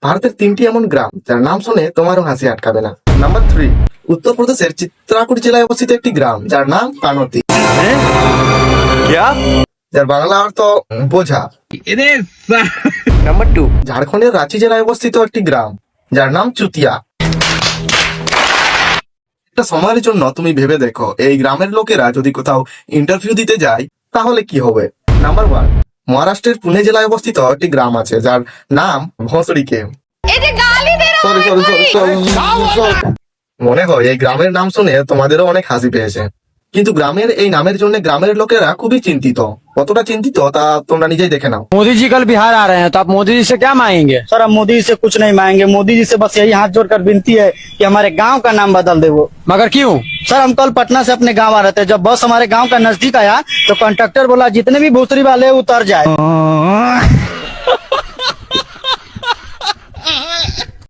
ভারতের 3টি এমন গ্রাম যার নাম শুনে তোমারও হাসি আটকাবে না। নাম্বার 3, উত্তরপ্রদেশের চিত্রাকুট জেলায় অবস্থিত একটি গ্রাম যার নাম কানতি। যার বাংলা অর্থ বোঝা। নাম্বার 2, ঝাড়খণ্ডের রাঁচি জেলায় অবস্থিত একটি গ্রাম যার নাম চুতিয়া। একটা সময়ের জন্য তুমি ভেবে দেখো, এই গ্রামের লোকেরা যদি কোথাও ইন্টারভিউ দিতে যায় তাহলে কি হবে। নাম্বার 1, মহারাষ্ট্রের পুনে জেলায় অবস্থিত একটি গ্রাম আছে যার নাম ভোঁসড়িকে। সরি সরি সরি সরি, মনে হয় এই গ্রামের নাম শুনে তোমাদেরও অনেক হাসি পেয়েছে, কিন্তু গ্রামের এই নামের জন্য গ্রামের লোকেরা খুবই চিন্তিত। কতটা চিন্তিত তা তোমরা নিজেই দেখে নাও। मोदी जी कल बिहार आ रहे हैं तो आप मोदी जी से क्या मांगेंगे? सर हम मोदी जी से कुछ नहीं मांगेंगे, मोदी जी से बस यही हाथ जोड़कर विनती है कि हमारे गांव का नाम बदल दे वो। मगर क्यों? सर हम कल पटना से अपने गांव आ रहे थे, जब बस हमारे गांव का नजदीक आया तो कंडक्टर बोला जितने भी भोसड़ी वाले उतर जाए।